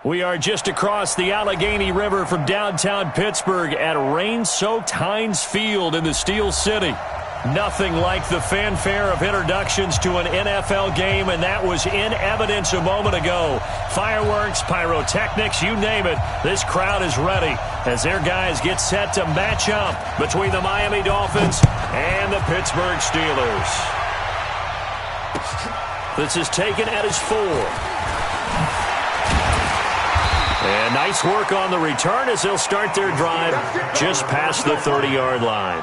We are just across the Allegheny River from downtown Pittsburgh at rain-soaked Heinz Field in the Steel City. Nothing like the fanfare of introductions to an NFL game, and that was in evidence a moment ago. Fireworks, pyrotechnics, you name it, this crowd is ready as their guys get set to match up between the Miami Dolphins and the Pittsburgh Steelers. This is taken at his 4. And nice work on the return as they'll start their drive just past the 30-yard line.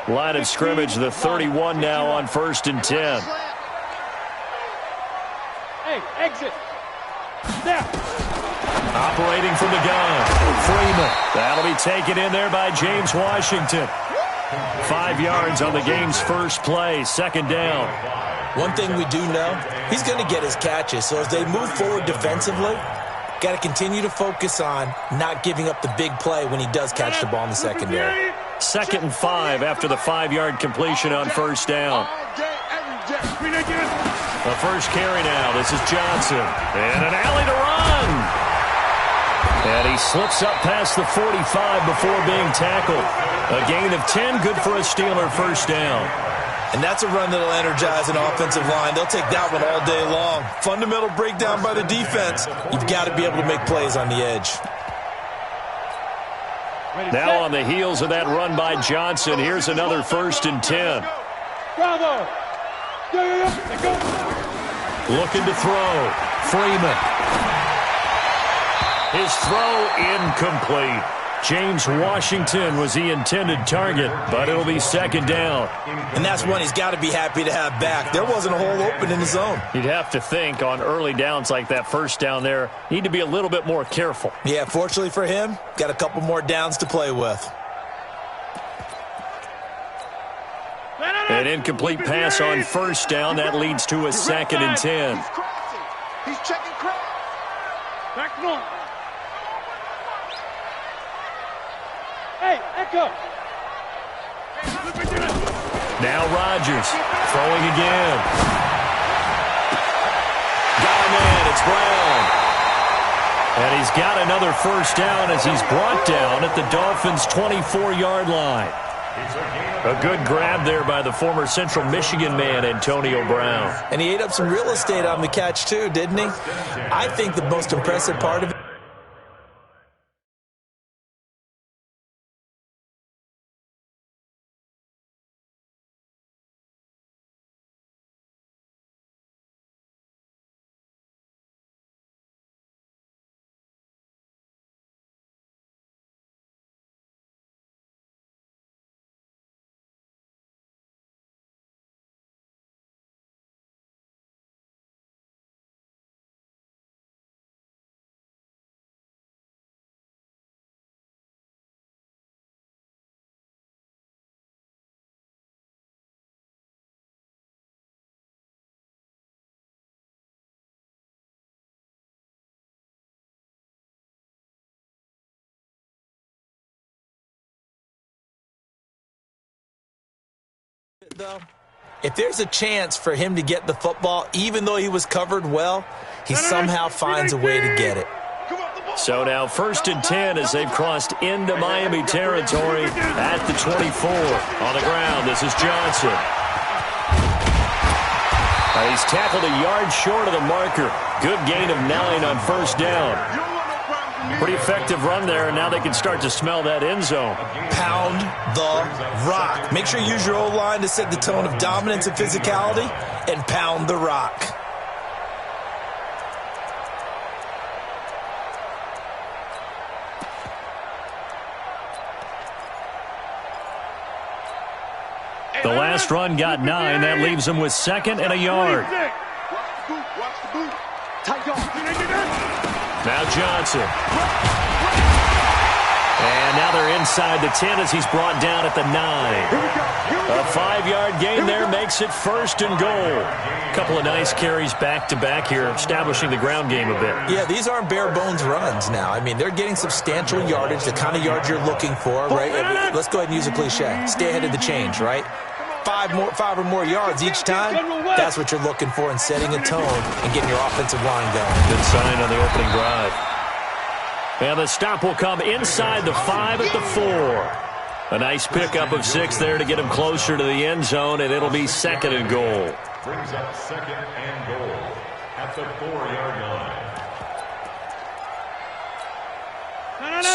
Line of scrimmage, the 31 now on 1st and 10. Hey, exit. There. Operating from the gun, Freeman. That'll be taken in there by James Washington. 5 yards on the game's first play, 2nd down. One thing we do know, he's going to get his catches. So as they move forward defensively, got to continue to focus on not giving up the big play when he does catch the ball in the secondary. 2nd and 5 after the 5-yard completion on 1st down. The first carry now. This is Johnson. And an alley to run. And he slips up past the 45 before being tackled. A gain of 10, good for a Steeler first down. And that's a run that'll energize an offensive line. They'll take that one all day long. Fundamental breakdown by the defense. You've got to be able to make plays on the edge. Now on the heels of that run by Johnson, here's another 1st and 10. Bravo. Looking to throw. Freeman. His throw incomplete. James Washington was the intended target, but it'll be 2nd down. And that's one he's got to be happy to have back. There wasn't a hole open in the zone. You'd have to think on early downs like that first down there, need to be a little bit more careful. Yeah, fortunately for him, got a couple more downs to play with. An incomplete pass on 1st down. That leads to a 2nd and 10. He's checking crowd. Back north. Hey, Echo. Now Rodgers throwing again. Got a man. It's Brown. And he's got another first down as he's brought down at the Dolphins' 24-yard line. A good grab there by the former Central Michigan man, Antonio Brown. And he ate up some real estate on the catch, too, didn't he? I think the most impressive part of it. Though, if there's a chance for him to get the football, even though he was covered well, he somehow finds a way to get it. So now 1st and 10 as they've crossed into Miami territory at the 24. On the ground, this is Johnson. He's tackled a yard short of the marker. Good gain of 9 on 1st down. Pretty effective run there, and now they can start to smell that end zone. Pound the rock. Make sure you use your O-line to set the tone of dominance and physicality, and pound the rock. The last run got 9. That leaves them with 2nd and a yard. Now Johnson. And now they're inside the 10 as he's brought down at the 9. A 5-yard gain there makes it 1st and goal. A couple of nice carries back-to-back here, establishing the ground game a bit. Yeah, these aren't bare-bones runs now. I mean, they're getting substantial yardage, the kind of yards you're looking for, right? Let's go ahead and use a cliche. Stay ahead of the change, right? 5 or more yards each time, that's what you're looking for in setting a tone and getting your offensive line going. Good sign on the opening drive. And the stop will come inside the 5 at the 4. A nice pickup of 6 there to get him closer to the end zone, and it'll be 2nd and goal. Brings up 2nd and goal at the 4-yard line.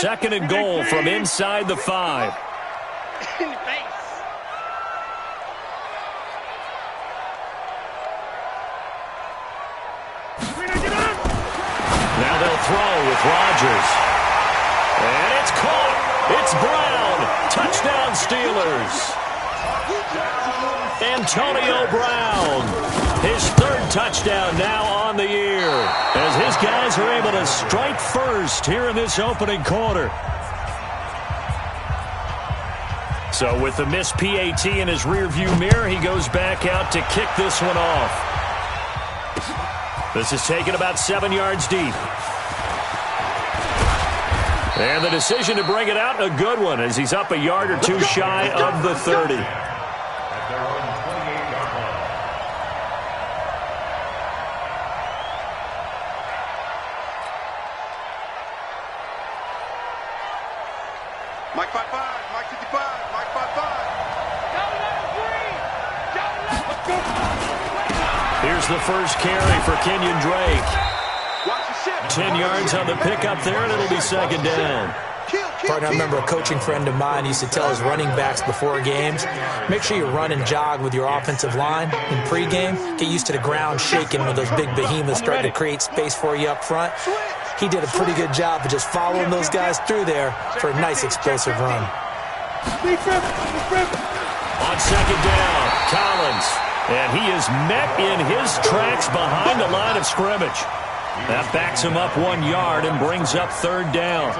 2nd and goal from inside the 5. Now they'll throw with Rodgers. And it's caught. It's Brown. Touchdown Steelers. Antonio Brown. His 3rd touchdown now on the year, as his guys are able to strike first here in this opening quarter. So with the missed PAT in his rearview mirror, he goes back out to kick this one off. This is taken about 7 yards deep. And the decision to bring it out, a good one, as he's up a yard or 2 shy of the 30. Mike 5-5, Mike 55, Mike 5-5. Here's the first carry for Kenyon Drake. 10 yards on the pickup there, and it'll be 2nd down. Partner, I remember a coaching friend of mine used to tell his running backs before games, make sure you run and jog with your offensive line in pregame. Get used to the ground shaking when those big behemoths start to create space for you up front. He did a pretty good job of just following those guys through there for a nice explosive run. On 2nd down, Collins. And he is met in his tracks behind the line of scrimmage. That backs him up 1 yard and brings up 3rd down.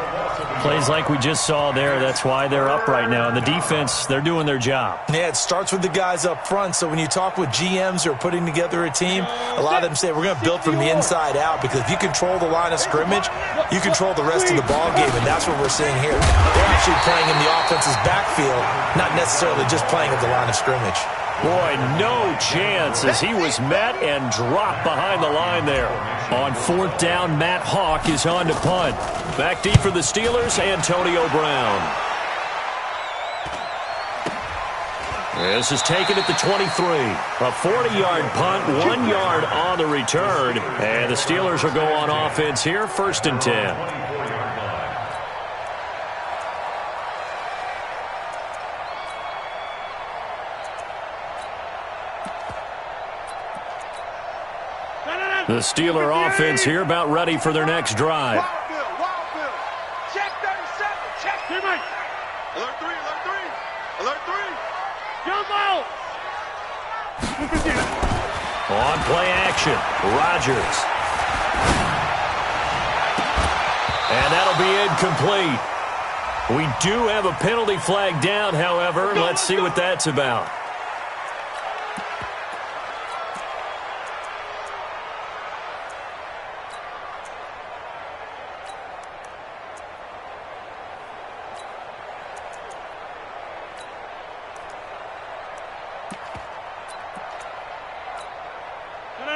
Plays like we just saw there. That's why they're up right now. And the defense, they're doing their job. Yeah, it starts with the guys up front. So when you talk with GMs who are putting together a team, a lot of them say we're going to build from the inside out, because if you control the line of scrimmage, you control the rest of the ball game, and that's what we're seeing here. They're actually playing in the offense's backfield, not necessarily just playing at the line of scrimmage. Boy, no chance, as he was met and dropped behind the line there. On 4th down, Matt Hawk is on to punt. Back deep for the Steelers, Antonio Brown. This is taken at the 23. A 40-yard punt, 1 yard on the return. And the Steelers will go on offense here, 1st and 10. The Steeler offense here about ready for their next drive. Check 37, check. Teammate. Alert 3, alert 3. Alert 3. Jump out. On play action, Rodgers. And that'll be incomplete. We do have a penalty flag down, however. Let's see what that's about.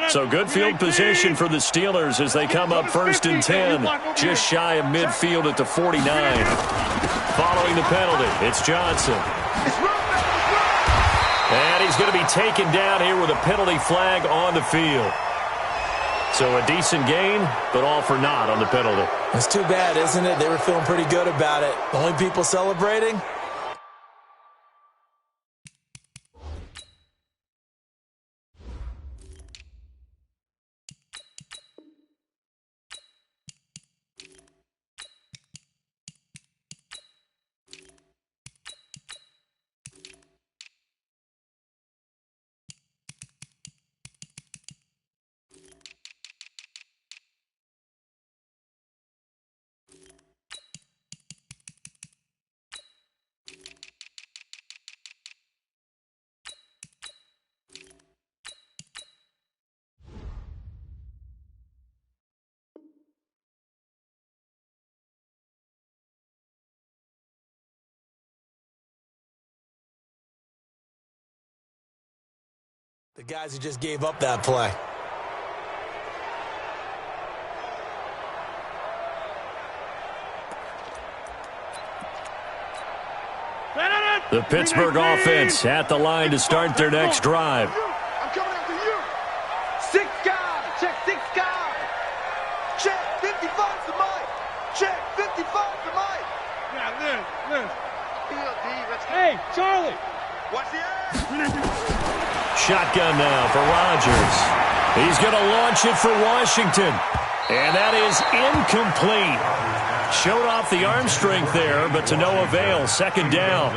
So good field position for the Steelers as they come up 1st and 10, just shy of midfield at the 49. Following the penalty, it's Johnson. And he's going to be taken down here with a penalty flag on the field. So a decent gain, but all for naught on the penalty. It's too bad, isn't it? They were feeling pretty good about it. The only people celebrating? The guys who just gave up that play. The Pittsburgh offense at the line to start their next drive. I'm coming after you. 6 guard. Check 6 guard. Check 55 to Mike. Check 55 to Mike. Yeah, Liz. Hey, Charlie. Watch the ass. Shotgun now for Rodgers. He's going to launch it for Washington. And that is incomplete. Showed off the arm strength there, but to no avail. Second down.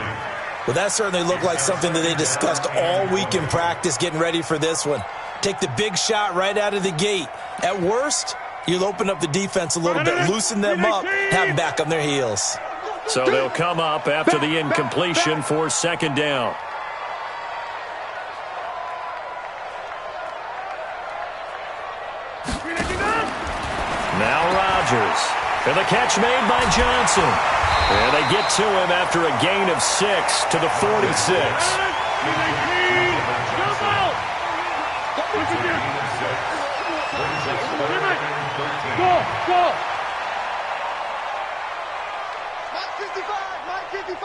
Well, that certainly looked like something that they discussed all week in practice getting ready for this one. Take the big shot right out of the gate. At worst, you'll open up the defense a little bit, loosen them up, have them back on their heels. So they'll come up after the incompletion for second down. Now Rodgers. And the catch made by Johnson. And they get to him after a gain of 6 to the 46. Go! Mike 55!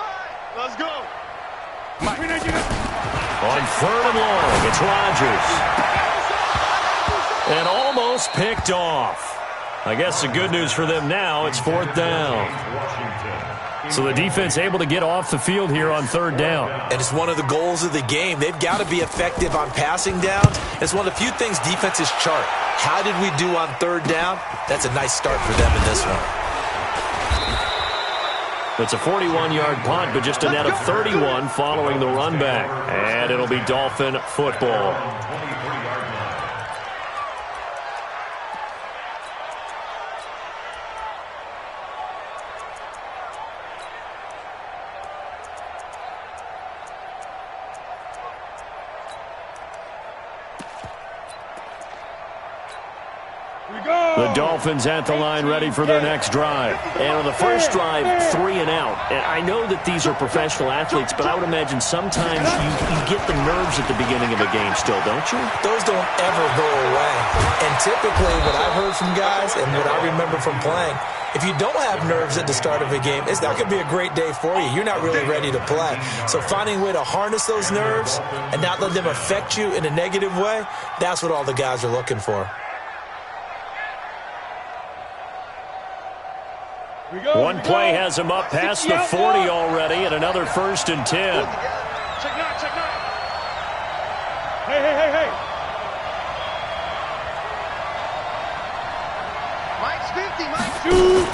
Let's go! On third and long, it's Rodgers. And almost picked off. I guess the good news for them now, it's fourth down. So the defense able to get off the field here on third down. And it's one of the goals of the game. They've got to be effective on passing downs. It's one of the few things defenses chart. How did we do on third down? That's a nice start for them in this one. It's a 41-yard punt, but just a net of 31 following the run back. And it'll be Dolphin football. The Dolphins at the line ready for their next drive. And on the first drive, 3 and out. And I know that these are professional athletes, but I would imagine sometimes you get the nerves at the beginning of a game still, don't you? Those don't ever go away. And typically what I've heard from guys and what I remember from playing, if you don't have nerves at the start of a game, it's not going to be a great day for you. You're not really ready to play. So finding a way to harness those nerves and not let them affect you in a negative way, that's what all the guys are looking for. One play has him up past the 40 already, and another 1st and 10. Check nine. Hey. Mike's 50, Mike. Shoot.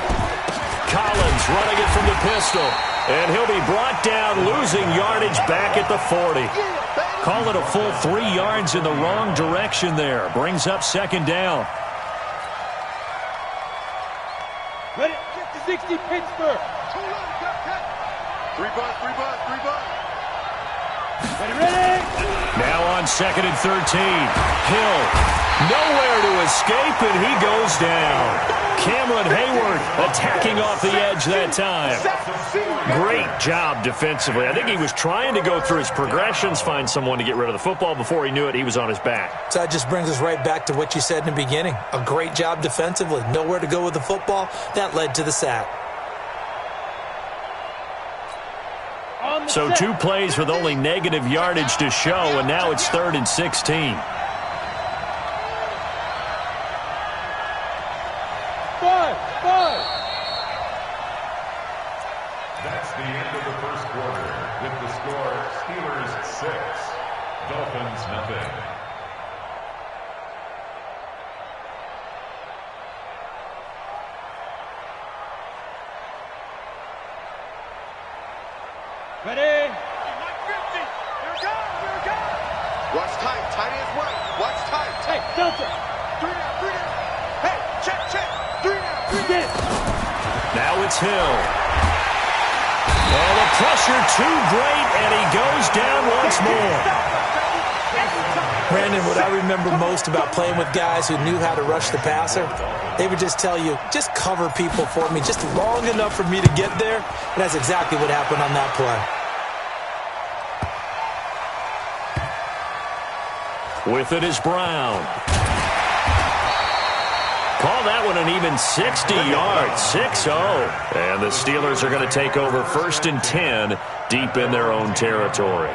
Collins running it from the pistol, and he'll be brought down, losing yardage back at the 40. Call it a full 3 yards in the wrong direction there. Brings up second down. Ready? 60 Pittsburgh. 3 bucks. Ready? Now on 2nd and 13. Hill, nowhere to escape, and he goes down. Cameron Hayward attacking off the edge that time. Great job defensively. I think he was trying to go through his progressions, find someone to get rid of the football. Before he knew it, he was on his back. So that just brings us right back to what you said in the beginning. A great job defensively. Nowhere to go with the football. That led to the sack. So 2 plays with only negative yardage to show, and now it's 3rd and 16. Five. That's the end of the first quarter. With the score, Steelers 6, Dolphins nothing. Ready? Mike 50. Here it goes. Watch tight. Tight ends right. Watch tight. Hey, Delta. 3 down. Hey, check. 3 down. Get it. Now it's Hill. Oh, the pressure too great, and he goes down once more. Brandon, what I remember most about playing with guys who knew how to rush the passer, they would just tell you, just cover people for me just long enough for me to get there. And that's exactly what happened on that play. With it is Brown. Call that one an even 60 yards, 6-0. And the Steelers are going to take over 1st and 10 deep in their own territory.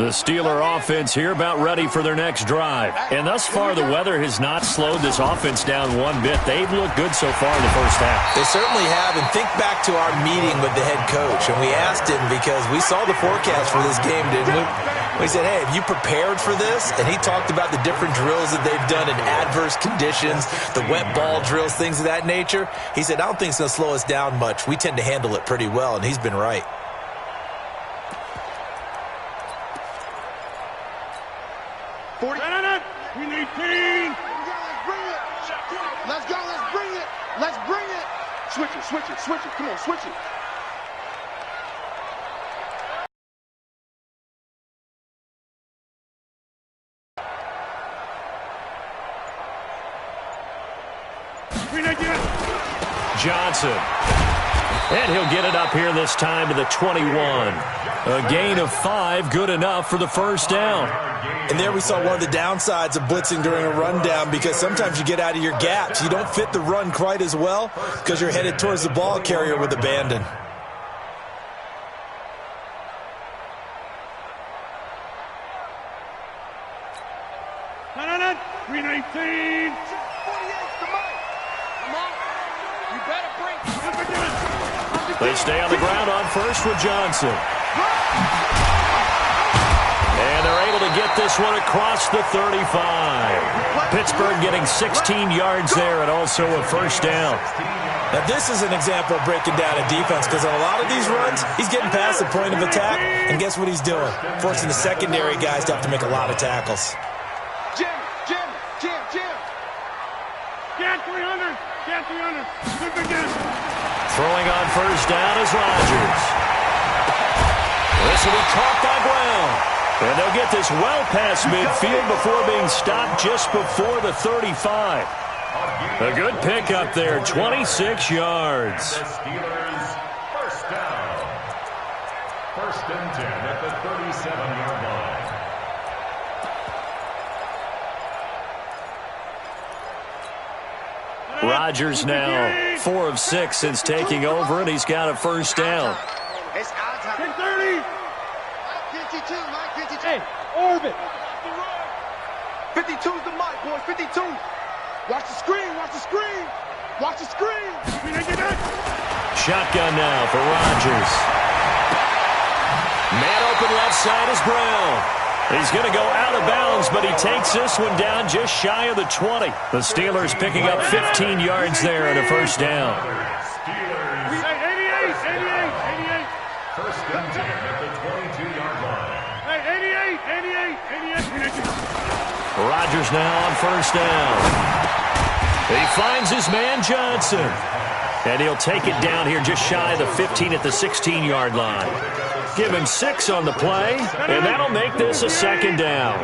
The Steeler offense here about ready for their next drive. And thus far, the weather has not slowed this offense down one bit. They've looked good so far in the first half. They certainly have. And think back to our meeting with the head coach. And we asked him because we saw the forecast for this game, didn't we? We said, hey, have you prepared for this? And he talked about the different drills that they've done in adverse conditions, the wet ball drills, things of that nature. He said, I don't think it's going to slow us down much. We tend to handle it pretty well, and he's been right. We need team. Let's go. Let's bring it. Let's bring it. Switch it. Switch it. Switch it. Come on, switch it. Johnson. And he'll get it up here this time to the 21. A gain of 5, good enough for the first down. And there we saw one of the downsides of blitzing during a rundown, because sometimes you get out of your gaps. You don't fit the run quite as well because you're headed towards the ball carrier with abandon. They stay on the ground on first with Johnson. And they're able to get this one across the 35. Pittsburgh getting 16 yards there and also a first down. Now this is an example of breaking down a defense, because on a lot of these runs, he's getting past the point of attack, and guess what he's doing? Forcing the secondary guys to have to make a lot of tackles. Jim. Get 300. Get 300. Throwing on first down is Rodgers. This will be caught by Brown. And they'll get this well past midfield before being stopped just before the 35. A good pickup there, 26 yards. The Steelers first down. 1st and 10 at the 37-yard line. Rodgers now 4 of 6 since taking over, and he's got a first down. It's out time. 30. 52. Hey, orbit. 52's the mic, boys. 52. Watch the screen. Watch the screen. Shotgun now for Rodgers. Man open left side is Brown. He's going to go out of bounds, but he takes this one down just shy of the 20. The Steelers picking up 15 yards there and a first down. Steelers. 88. 1st and 10 at the 22-yard line. Hey, 88. Rodgers now on first down. He finds his man Johnson. And he'll take it down here just shy of the 15 at the 16-yard line. Give him 6 on the play, and that'll make this a second down.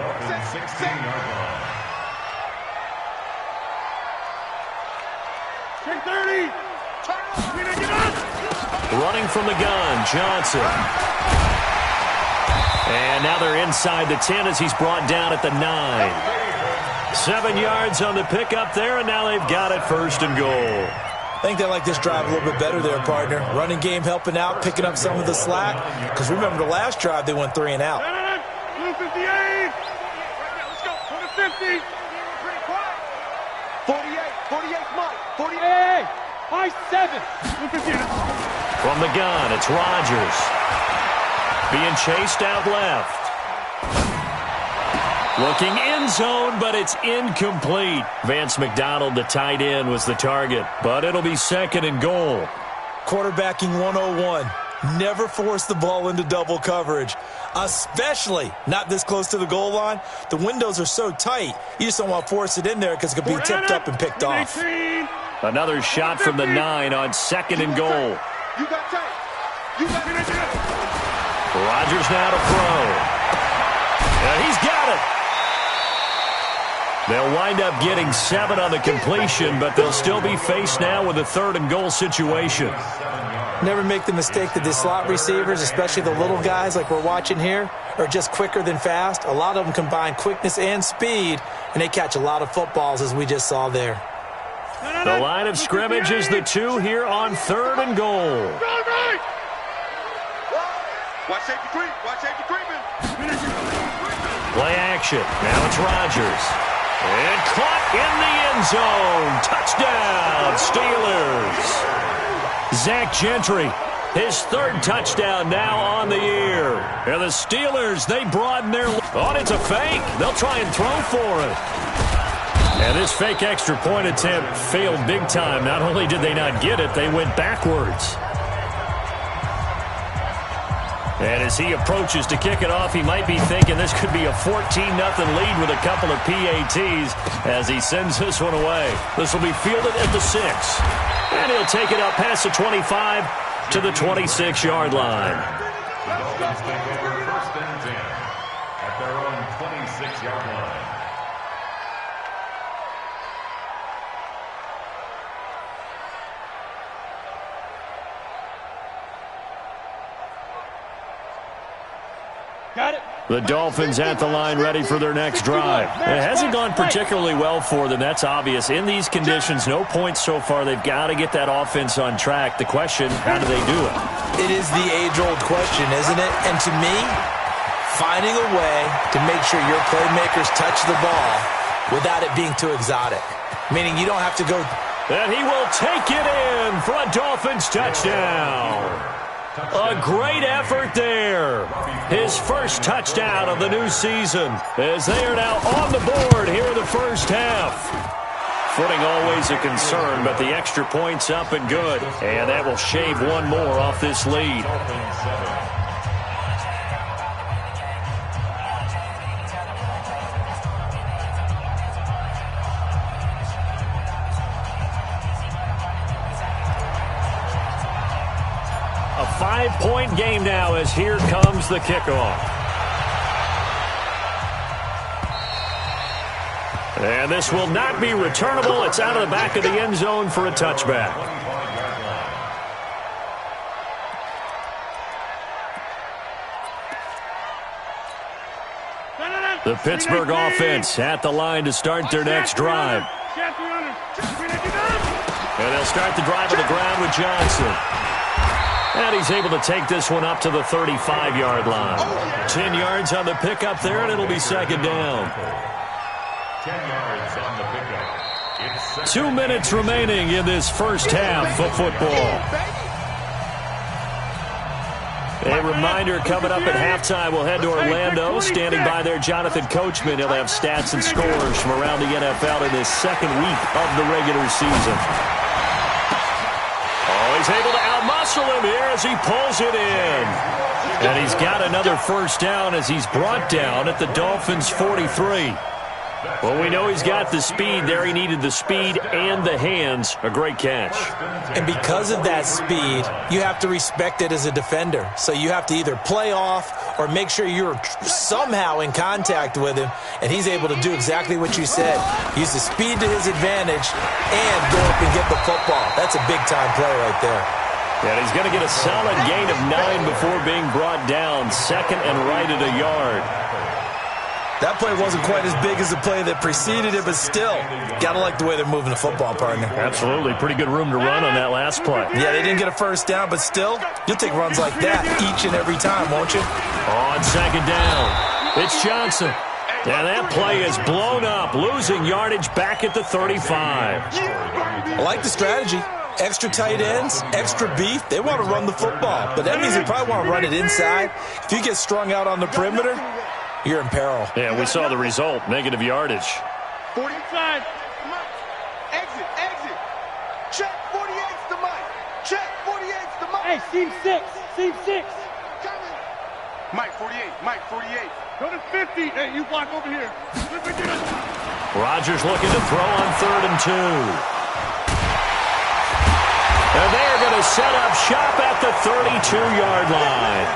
16-yard line. 30. Running from the gun, Johnson. And now they're inside the 10 as he's brought down at the 9. 7 yards on the pickup there, and now they've got it 1st and goal. I think they like this drive a little bit better there, partner. Running game helping out, picking up some of the slack. Because remember, the last drive, they went 3 and out. 58. Let's go. 50. 48, Mike. 48. Hey. 7. From the gun, it's Rodgers. Being chased out left. Looking end zone, but it's incomplete. Vance McDonald, the tight end, was the target, but it'll be 2nd and goal. Quarterbacking 101. Never force the ball into double coverage, especially not this close to the goal line. The windows are so tight, you just don't want to force it in there because it could be tipped up and picked off. Another shot from the 9 on 2nd and goal. Rodgers now to throw. He's got it. They'll wind up getting 7 on the completion, but they'll still be faced now with a 3rd-and-goal situation. Never make the mistake that the slot receivers, especially the little guys like we're watching here, are just quicker than fast. A lot of them combine quickness and speed, and they catch a lot of footballs, as we just saw there. The line of scrimmage is the 2 here on 3rd-and-goal. Watch safety creep. Watch safety creeping. Play action. Now it's Rodgers. And caught in the end zone. Touchdown, Steelers. Zach Gentry, his 3rd touchdown now on the year. And the Steelers, they broaden their... Oh, it's a fake. They'll try and throw for it. And this fake extra point attempt failed big time. Not only did they not get it, they went backwards. And as he approaches to kick it off, he might be thinking this could be a 14-0 lead with a couple of PATs as he sends this one away. This will be fielded at the 6. And he'll take it up past the 25 to the 26-yard line. The Dolphins take over 1st and 10 at their own 26-yard line. Got it. The Dolphins at the line ready for their next drive. It hasn't gone particularly well for them. That's obvious. In these conditions, no points so far. They've got to get that offense on track. The question, how do they do it? It is the age-old question, isn't it? And to me, finding a way to make sure your playmakers touch the ball without it being too exotic. Meaning you don't have to go... And he will take it in for a Dolphins touchdown. A great effort there. His 1st touchdown of the new season as they are now on the board here in the 1st half. Footing always a concern, but the extra point's up and good. And that will shave 1 more off this lead. A 5-point game now as here comes the kickoff. And this will not be returnable. It's out of the back of the end zone for a touchback. The Pittsburgh offense at the line to start their next drive. And they'll start the drive on the ground with Johnson. And he's able to take this one up to the 35-yard line. 10 yards on the pickup there, and it'll be 2nd down. 10 yards on the pickup. It's 2 minutes remaining in this 1st half of football. A reminder coming up at halftime, we'll head to Orlando. Standing by there, Jonathan Coachman. He'll have stats and scores from around the NFL in this 2nd week of the regular season. Oh, he's able to outmuscle him here as he pulls it in. And he's got another 1st down as he's brought down at the Dolphins' 43. Well, we know he's got the speed there. He needed the speed and the hands. A great catch. And because of that speed, you have to respect it as a defender. So you have to either play off or make sure you're somehow in contact with him. And he's able to do exactly what you said. Use the speed to his advantage and go up and get the football. That's a big-time play right there. And he's going to get a solid gain of 9 before being brought down. 2nd and right at a yard. That play wasn't quite as big as the play that preceded it, but still, got to like the way they're moving the football, partner. Absolutely. Pretty good room to run on that last play. Yeah, they didn't get a 1st down, but still, you'll take runs like that each and every time, won't you? On 2nd down, it's Johnson. And that play is blown up, losing yardage back at the 35. I like the strategy. Extra tight ends, extra beef. They want to run the football, but that means they probably want to run it inside. If you get strung out on the perimeter, you're in peril. Yeah, we saw the result. Negative yardage. 40 inside. Exit, exit. Check 48's the mic. Check 48's the mic. Hey, seam 6. Seam 6. Mike 48. Mike 48. Go to 50. Hey, you block over here. Rodgers looking to throw on 3rd and 2. And they're going to set up shop at the 32-yard line.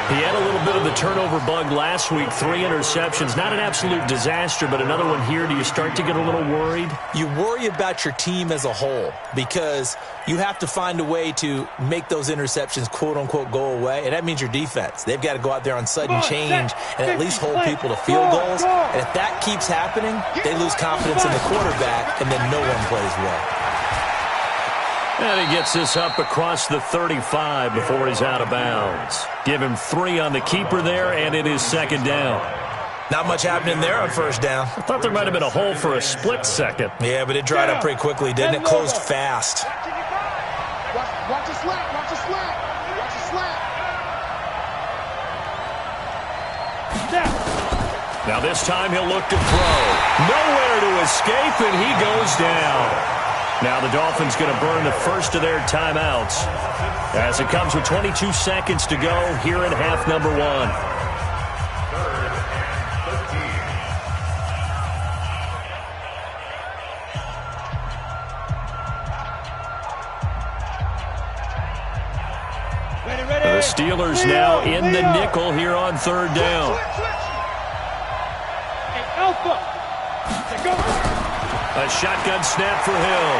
He had a little bit of the turnover bug last week, 3 interceptions. Not an absolute disaster, but another one here. Do you start to get a little worried? You worry about your team as a whole because you have to find a way to make those interceptions, quote-unquote, go away, and that means your defense. They've got to go out there on sudden change and at least hold people to field goals. And if that keeps happening, they lose confidence in the quarterback, and then no one plays well. And he gets this up across the 35 before he's out of bounds. Give him 3 on the keeper there, and it is second down. Not much happening there on first down. I thought there might have been a hole for a split second. Yeah, but it dried up pretty quickly, didn't it? Closed fast. Watch a slap, watch a slap, watch a slap. Now this time he'll look to throw. Nowhere to escape, and he goes down. Now the Dolphins going to burn the first of their timeouts as it comes with 22 seconds to go here in half number 1. The Steelers now in the nickel here on third down. A shotgun snap for Hill.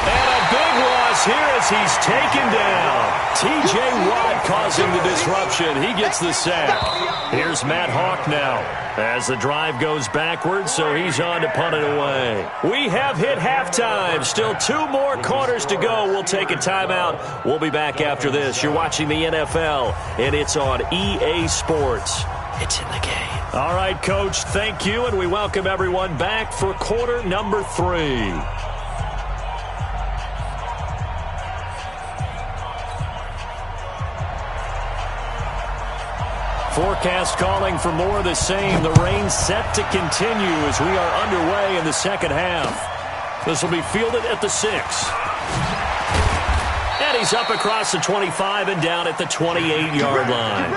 And a big loss here as he's taken down. T.J. Watt causing the disruption. He gets the sack. Here's Matt Hawk now as the drive goes backwards, so he's on to punt it away. We have hit halftime. Still 2 more quarters to go. We'll take a timeout. We'll be back after this. You're watching the NFL, and it's on EA Sports. It's in the game. All right, Coach, thank you, and we welcome everyone back for quarter number 3. Forecast calling for more of the same. The rain set to continue as we are underway in the second half. This will be fielded at the 6. And he's up across the 25 and down at the 28-yard line.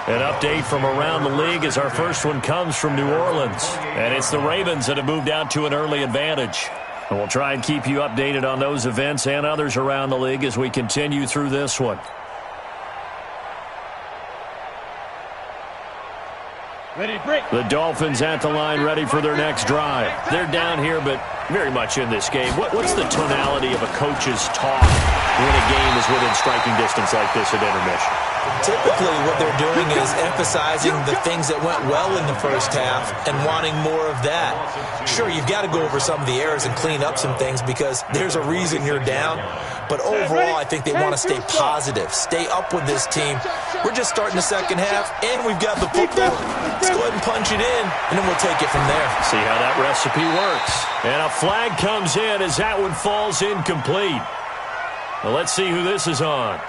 An update from around the league as our first one comes from New Orleans. And it's the Ravens that have moved out to an early advantage. And we'll try and keep you updated on those events and others around the league as we continue through this one. The Dolphins at the line ready for their next drive. They're down here, but very much in this game. What's the tonality of a coach's talk when a game is within striking distance like this at intermission? Typically, what they're doing is emphasizing the things that went well in the first half and wanting more of that. Sure, you've got to go over some of the errors and clean up some things because there's a reason you're down. But overall, I think they want to stay positive, stay up with this team. We're just starting the second half, and we've got the football. Let's go ahead and punch it in, and then we'll take it from there. See how that recipe works. And a flag comes in as that one falls incomplete. Well, let's see who this is on.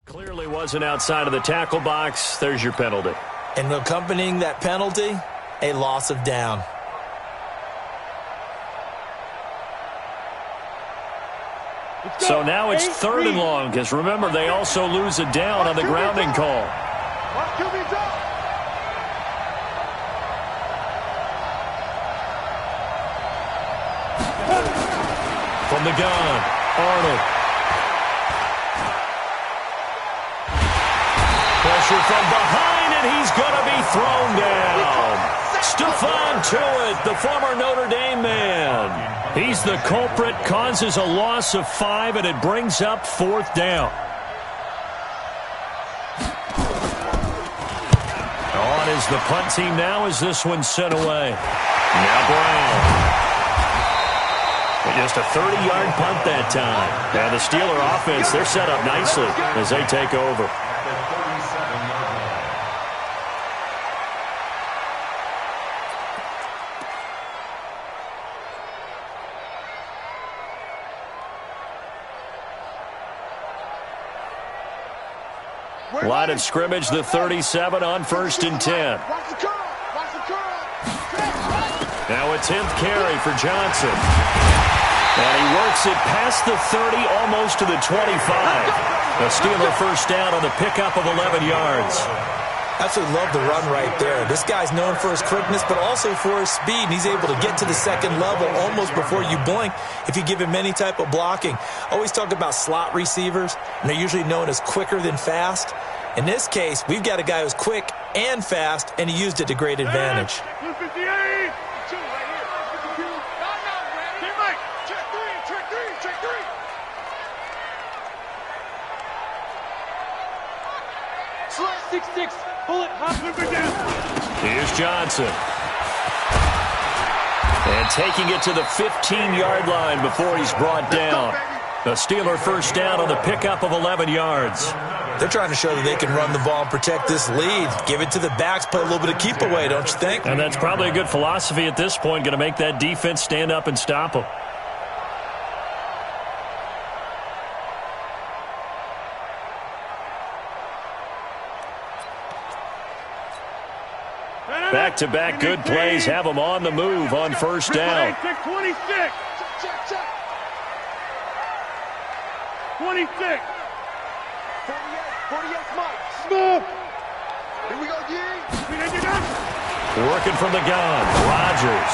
Clearly wasn't outside of the tackle box. There's your penalty. And accompanying that penalty, a loss of down. So now it's 3rd and long, because remember, they also lose a down on the grounding call. From the gun, Arnold. Pressure from behind, and he's going to be thrown down. Stephon Tuitt, the former Notre Dame man. He's the culprit, causes a loss of 5, and it brings up 4th down. On is the punt team now as this one's sent away. Now Brown. Just a 30-yard punt that time. Now the Steeler offense, they're set up nicely as they take over. Line of scrimmage, the 37 on 1st and 10. Now a 10th carry for Johnson. And he works it past the 30, almost to the 25. A Steeler first down on the pickup of 11 yards. Absolutely love the run right there. This guy's known for his quickness, but also for his speed. And he's able to get to the 2nd level almost before you blink if you give him any type of blocking. Always talk about slot receivers, and they're usually known as quicker than fast. In this case, we've got a guy who's quick and fast, and he used it to great advantage. Here's Johnson. And taking it to the 15-yard line before he's brought down. A Steeler first down on the pickup of 11 yards. They're trying to show that they can run the ball and protect this lead. Give it to the backs, play a little bit of keep away, don't you think? And that's probably a good philosophy at this point, going to make that defense stand up and stop them. Back-to-back good plays have them on the move on first down. 26. 26. 48, Mike. Smooth. Here we go, G. Working from the gun. Rodgers.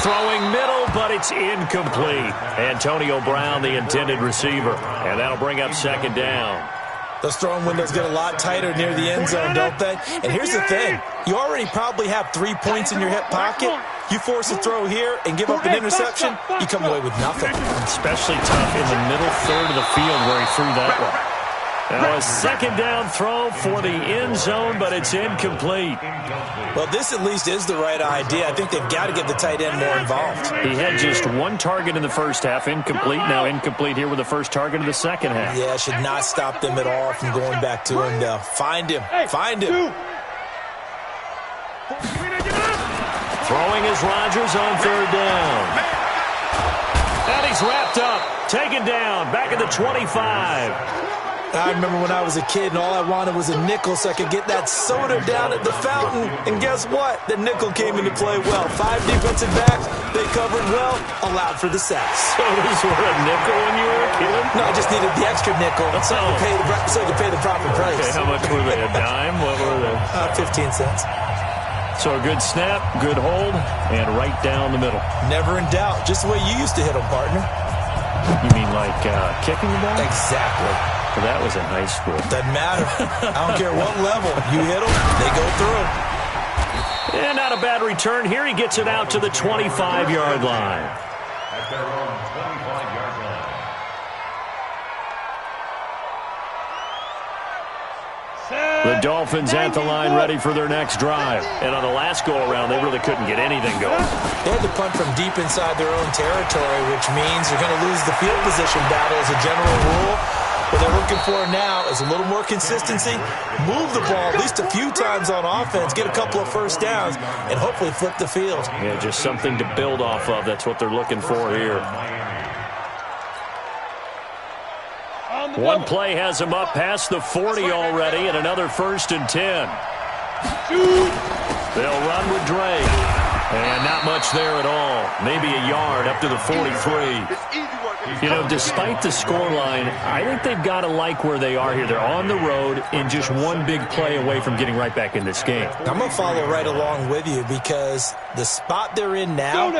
Throwing middle, but it's incomplete. Antonio Brown, the intended receiver. And that'll bring up 2nd down. Those throwing windows get a lot tighter near the end zone, don't they? And here's the thing. You already probably have 3 points in your hip pocket. You force a throw here and give up an interception, you come away with nothing. Especially tough in the middle third of the field where he threw that one. Now a 2nd down throw for the end zone, but it's incomplete. Well, this at least is the right idea. I think they've got to get the tight end more involved. He had just 1 target in the first half, incomplete. Now incomplete here with the first target of the second half. Yeah, should not stop them at all from going back to him, though. Find him. Find him. Throwing is Rodgers on 3rd down. And he's wrapped up. Taken down. Back at the 25. I remember when I was a kid and all I wanted was a nickel so I could get that soda down at the fountain. And guess what? The nickel came into play well. 5 defensive backs, they covered well, allowed for the sacks. Sodas were a nickel when you were a kid? No, I just needed the extra nickel so I could pay the proper price. Okay, how much were they? A dime? What were they? 15 cents. So a good snap, good hold, and right down the middle. Never in doubt. Just the way you used to hit them, partner. You mean like kicking the ball? Exactly. Well, that was in high school. Doesn't matter. I don't care what level. You hit them, they go through. And not a bad return. Here he gets it out to the 25-yard line. At their own 25-yard line. The Dolphins at the line ready for their next drive. And on the last go-around, they really couldn't get anything going. They had to punt from deep inside their own territory, which means you're going to lose the field position battle as a general rule. What they're looking for now is a little more consistency, move the ball at least a few times on offense, get a couple of first downs, and hopefully flip the field. Yeah, just something to build off of. That's what they're looking for here. One play has him up past the 40 already, and another 1st and 10. They'll run with Drake. And not much there at all. Maybe a yard up to the 43. You know, despite the scoreline, I think they've got to like where they are here. They're on the road and just one big play away from getting right back in this game. I'm going to follow right along with you because the spot they're in now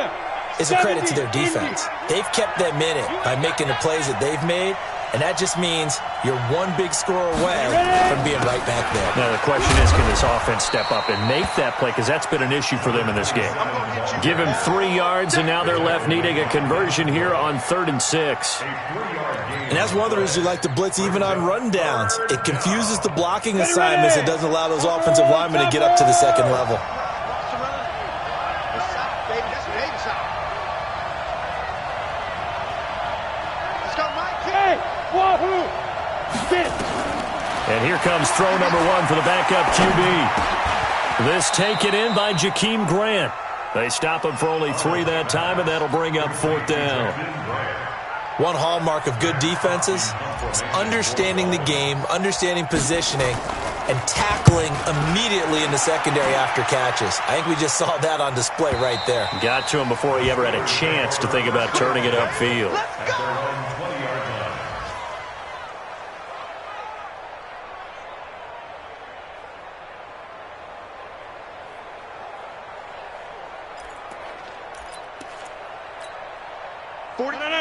is a credit to their defense. They've kept them in it by making the plays that they've made, and that just means you're one big score away from being right back there. Now, the question is, can this offense step up and make that play? Because that's been an issue for them in this game. Give him 3 yards, and now they're left needing a conversion here on 3rd and 6. And that's one of the reasons you like to blitz even on rundowns. It confuses the blocking assignments. It doesn't allow those offensive linemen to get up to the second level. And here comes throw number 1 for the backup QB. This taken in by Jakeem Grant. They stop him for only 3 that time, and that'll bring up 4th down. One hallmark of good defenses is understanding the game, understanding positioning, and tackling immediately in the secondary after catches. I think we just saw that on display right there. Got to him before he ever had a chance to think about turning it upfield.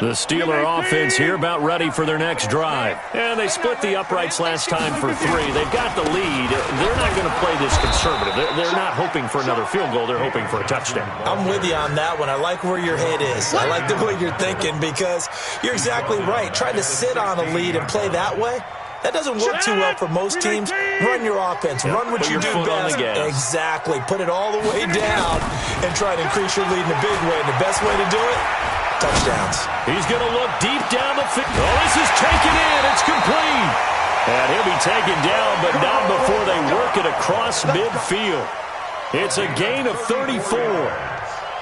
The Steeler offense here about ready for their next drive. And they split the uprights last time for 3. They've got the lead. They're not going to play this conservative. They're not hoping for another field goal. They're hoping for a touchdown. I'm with you on that one. I like where your head is. I like the way you're thinking because you're exactly right. Trying to sit on a lead and play that way, that doesn't work too well for most teams. Run your offense. Run what you do best. Exactly. Put it all the way down and try to increase your lead in a big way. And the best way to do it, touchdowns. He's going to look deep down the field. Oh, this is taken in. It's complete. And he'll be taken down, but not before they work it across midfield. It's a gain of 34.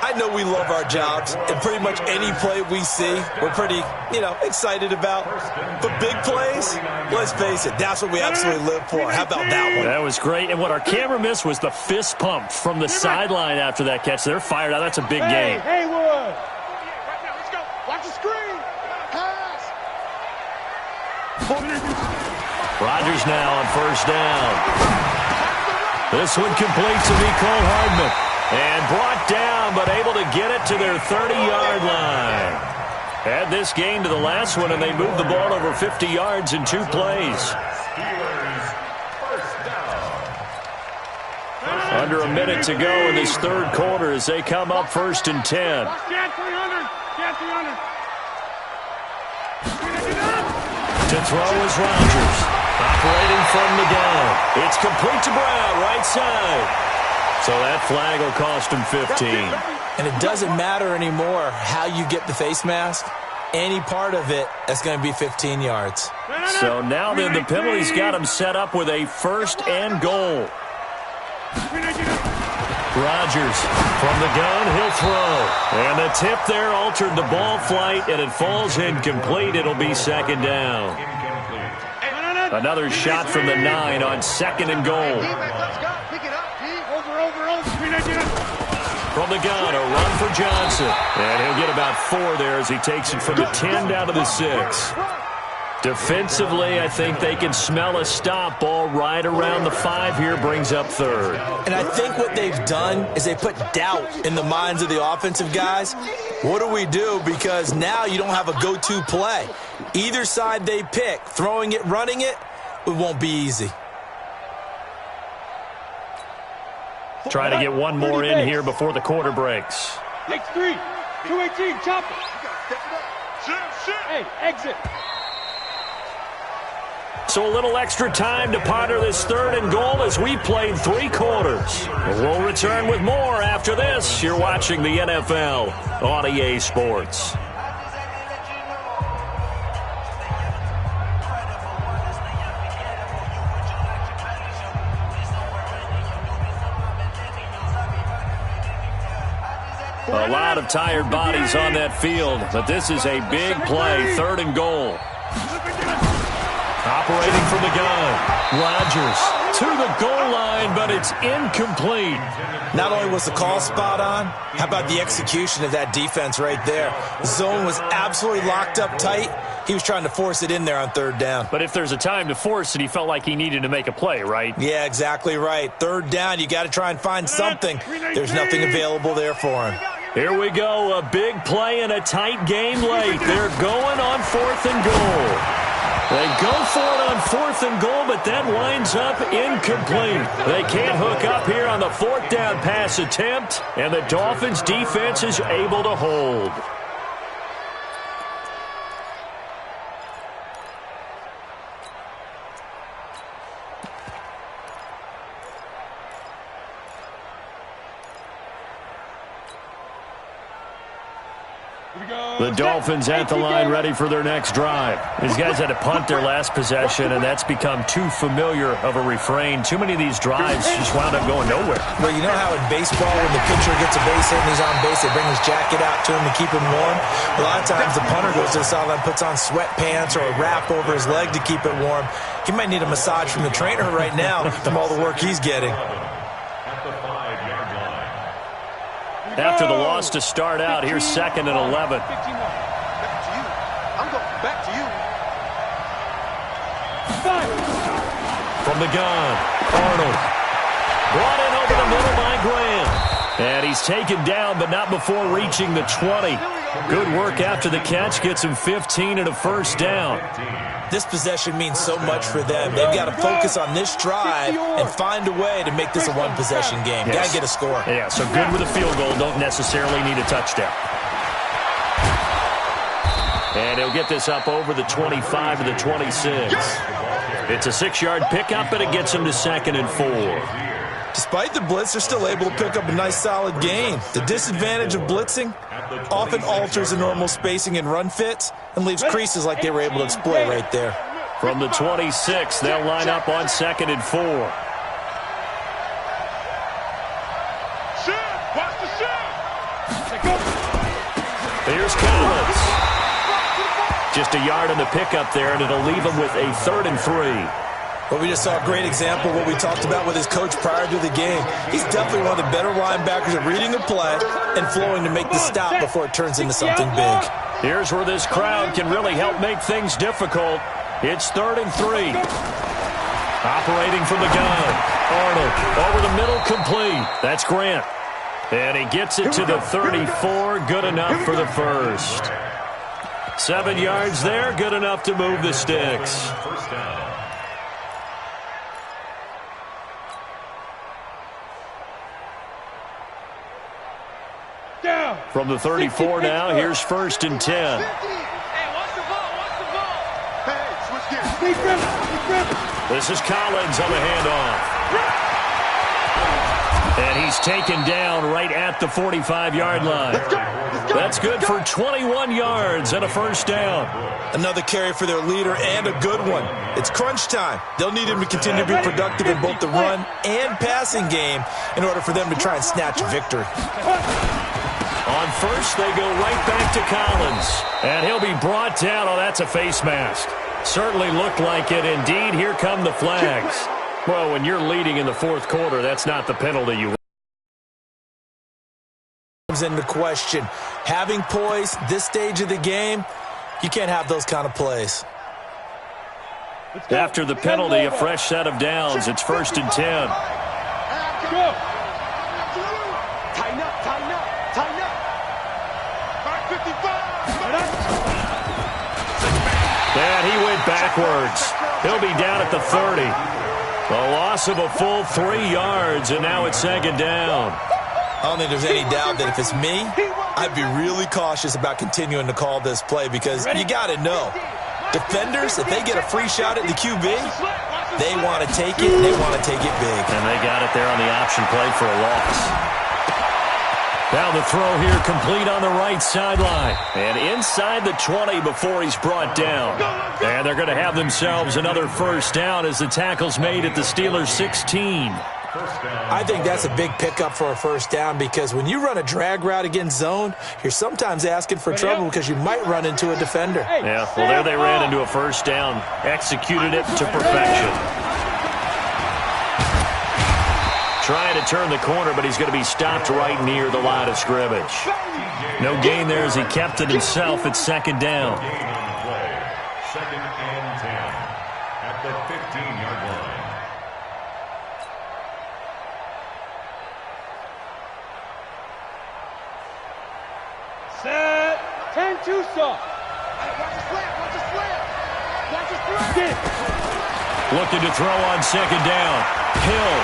I know we love our jobs, and pretty much any play we see, we're pretty, excited about. But big plays, let's face it, that's what we absolutely live for. How about that one? That was great. And what our camera missed was the fist pump from the sideline after that catch. They're fired out. That's a big game. Haywood. Watch the screen. Pass. Rodgers now on 1st down. This one complete to Mecole Hardman. And brought down, but able to get it to their 30-yard line. Add this game to the last one, and they moved the ball over 50 yards in 2 plays. Under a minute to go in this 3rd quarter as they come up 1st and 10. To throw is Rodgers. Operating from the gun. It's complete to Brown, right side. So that flag will cost him 15. And it doesn't matter anymore how you get the face mask. Any part of it, that's going to be 15 yards. So now then the penalty's got him set up with a 1st and goal. Rodgers from the gun, he'll throw. And the tip there altered the ball flight, and it falls incomplete. It'll be 2nd down. Another shot from the 9 on 2nd and goal. From the gun, a run for Johnson. And he'll get about 4 there as he takes it from the 10 down to the 6. Defensively, I think they can smell a stop. Ball right around the 5 here, brings up 3rd. And I think what they've done is they put doubt in the minds of the offensive guys. What do we do? Because now you don't have a go-to play. Either side they pick, throwing it, running it, it won't be easy. Trying to get one more in here before the quarter breaks. Next 3, 218, chop it. Hey, exit. So a little extra time to ponder this 3rd and goal as we played 3 quarters. We'll return with more after this. You're watching the NFL on EA Sports. A lot of tired bodies on that field, but this is a big play, 3rd and goal. Operating from the gun. Rodgers to the goal line, but it's incomplete. Not only was the call spot on, how about the execution of that defense right there? The zone was absolutely locked up tight. He was trying to force it in there on third down. But if there's a time to force it, he felt like he needed to make a play, right? Yeah, exactly right. Third down, you got to try and find something. There's nothing available there for him. Here we go, a big play and a tight game late. They're going on 4th and goal. They go for it on 4th and goal, but that winds up incomplete. They can't hook up here on the 4th down pass attempt, and the Dolphins' defense is able to hold. The Dolphins at the line ready for their next drive. These guys had to punt their last possession, and that's become too familiar of a refrain. Too many of these drives just wound up going nowhere. Well, you know how in baseball when the pitcher gets a base hit and he's on base, they bring his jacket out to him to keep him warm? A lot of times the punter goes to the sideline, puts on sweatpants or a wrap over his leg to keep it warm. He might need a massage from the trainer right now from all the work he's getting. After the loss to start out, here's 2nd and 11. Back to you. I'm going back to you. From the gun, Arnold. Brought in over the middle by Graham. And he's taken down, but not before reaching the 20. Good work after the catch. Gets him 15 and a first down. This possession means so much for them. They've got to focus on this drive and find a way to make this a one-possession game. Yes. Got to get a score. Yeah, so good with a field goal. Don't necessarily need a touchdown. And he'll get this up over the 25 to the 26. It's a 6-yard pickup, and it gets him to 2nd and 4. Despite the blitz, they're still able to pick up a nice, solid gain. The disadvantage of blitzing often alters the normal spacing and run fits and leaves creases like they were able to exploit right there. From the 26, they'll line up on 2nd and 4. Here's Collins. Just a yard on the pickup there, and it'll leave him with a 3rd and 3. Well, we just saw a great example of what we talked about with his coach prior to the game. He's definitely one of the better linebackers at reading a play and flowing to make the stop before it turns into something big. Here's where this crowd can really help make things difficult. It's 3rd and 3. Operating from the gun. Arnold over the middle, complete. That's Grant. And he gets it to the 34. Good enough for the first. 7 yards there. Good enough to move the sticks. First down. From the 34 now, here's 1st and 10. Hey, watch the ball, watch the ball. Hey, switch gears. This is Collins on the handoff. And he's taken down right at the 45-yard line. That's good for 21 yards and a first down. Another carry for their leader and a good one. It's crunch time. They'll need him to continue to be productive in both the run and passing game in order for them to try and snatch a victory. On first, they go right back to Collins. And he'll be brought down. Oh, that's a face mask. Certainly looked like it. Indeed, here come the flags. Well, when you're leading in the 4th quarter, that's not the penalty you want. Into question. Having poise this stage of the game, you can't have those kind of plays. After the penalty, a fresh set of downs. It's 1st and 10. Go. Tighten up, tighten up, tighten up. 55. And he went backwards. He'll be down at the 30. A loss of a full 3 yards, and now it's 2nd down. I don't think there's any doubt that if it's me, I'd be really cautious about continuing to call this play because you got to know. Defenders, if they get a free shot at the QB, they want to take it, and they want to take it big. And they got it there on the option play for a loss. Now the throw here complete on the right sideline. And inside the 20 before he's brought down. And they're going to have themselves another first down as the tackle's made at the Steelers' 16. First down. I think that's a big pickup for a first down because when you run a drag route against zone, you're sometimes asking for trouble because you might run into a defender. Yeah, well, there they ran into a first down. Executed it to perfection. Trying to turn the corner, but he's going to be stopped right near the line of scrimmage. No gain there as he kept it himself at second down. Gain on the play. Second and 10 at the 15-yard line. Set. 10-2 soft. Watch the slant, watch the slant. Watch the slant. Get. Looking to throw on second down. Hill.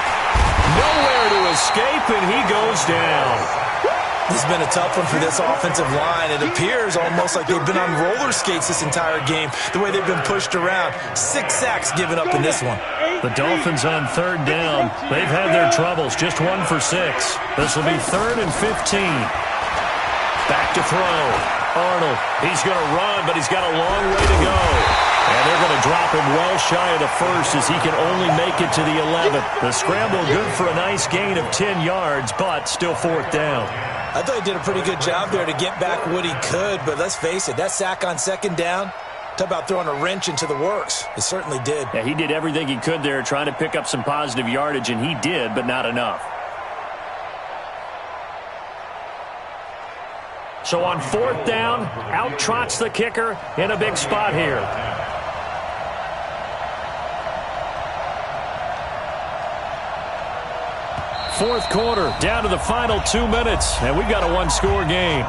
Nowhere to escape, and he goes down. This has been a tough one for this offensive line. It appears almost like they've been on roller skates this entire game, the way they've been pushed around. 6 sacks given up in this one. The Dolphins on third down. They've had their troubles, just 1 for 6. This will be 3rd and 15. Back to throw. Arnold, he's going to run, but he's got a long way to go. And they're going to drop him well shy of the first as he can only make it to the 11th. The scramble good for a nice gain of 10 yards, but still 4th down. I thought he did a pretty good job there to get back what he could, but let's face it, that sack on second down, talk about throwing a wrench into the works. It certainly did. Yeah, he did everything he could there trying to pick up some positive yardage, and he did, but not enough. So on 4th down, out trots the kicker in a big spot here. Fourth quarter, down to the final 2 minutes, and we've got a 1-score game.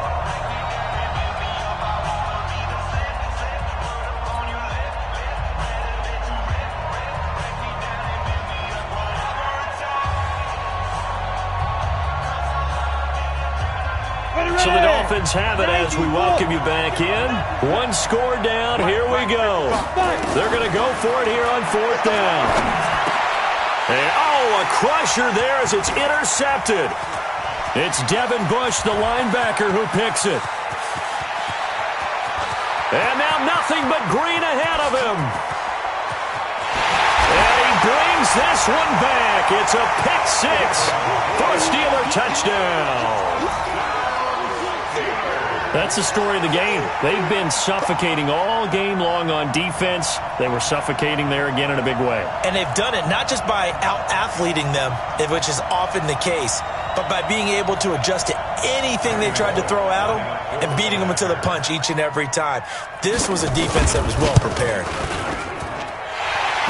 So the Dolphins have it as we welcome you back in. 1 score down, here we go. They're going to go for it here on 4th down. And, oh, a crusher there as it's intercepted. It's Devin Bush, the linebacker, who picks it. And now nothing but green ahead of him. And he brings this one back. It's a pick 6 for a Steeler touchdown. That's the story of the game. They've been suffocating all game long on defense. They were suffocating there again in a big way. And they've done it not just by out-athleting them, which is often the case, but by being able to adjust to anything they tried to throw at them and beating them into the punch each and every time. This was a defense that was well prepared.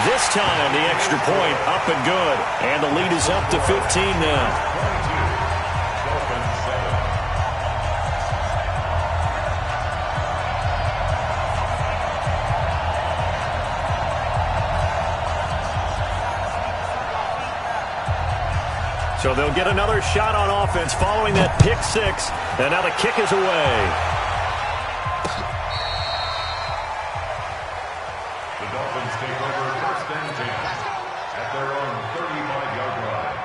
This time, the extra point up and good. And the lead is up to 15 now. So they'll get another shot on offense following that pick 6. And now the kick is away. The Dolphins take over 1st and 10 at their own 35-yard line.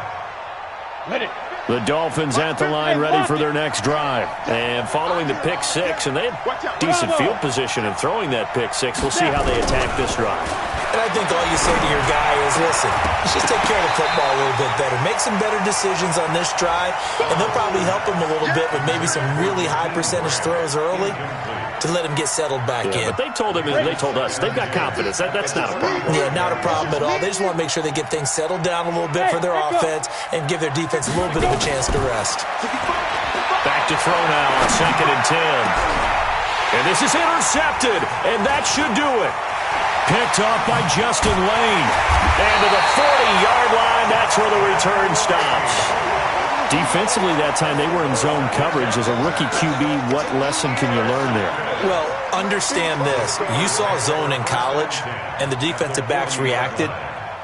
Let it. The Dolphins at the line ready for their next drive. And following the pick 6, and they had decent field position in throwing that pick 6. We'll see how they attack this drive. And I think all you say to your guy is, listen, let's just take care of the football a little bit better. Make some better decisions on this drive, and they'll probably help him a little bit with maybe some really high percentage throws early to let him get settled back in. But they told him, and they told us, they've got confidence. That's not a problem. Yeah, not a problem at all. They just want to make sure they get things settled down a little bit for their offense and give their defense a little bit of a chance to rest. Back to throw now on 2nd and 10. And this is intercepted, and that should do it. Picked off by Justin Lane. And to the 40-yard line, that's where the return stops. Defensively that time, they were in zone coverage. As a rookie QB, what lesson can you learn there? Well, understand this. You saw zone in college, and the defensive backs reacted,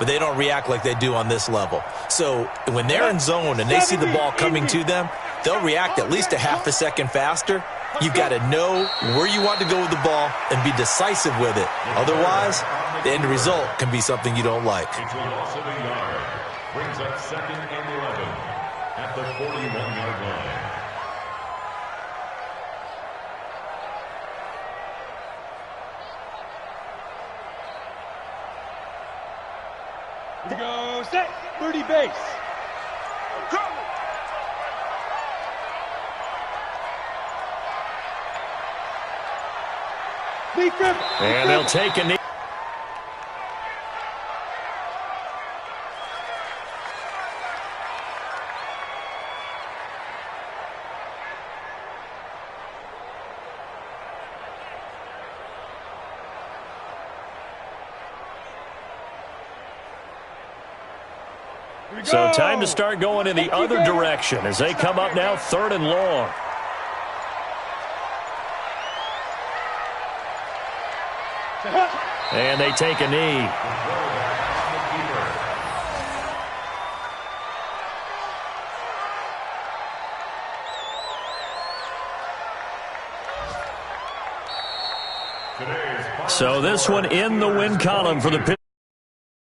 but they don't react like they do on this level. So when they're in zone and they see the ball coming to them, they'll react at least a half a second faster. You've got to know where you want to go with the ball and be decisive with it. Otherwise, the end result can be something you don't like. It's a loss of a yard. Brings up 2nd and 11 at the 41-yard line. Here we go. Set. 30 base. And they'll take a knee. So time to start going in the other direction as they come up now 3rd and long. And they take a knee. So this one in the win column for the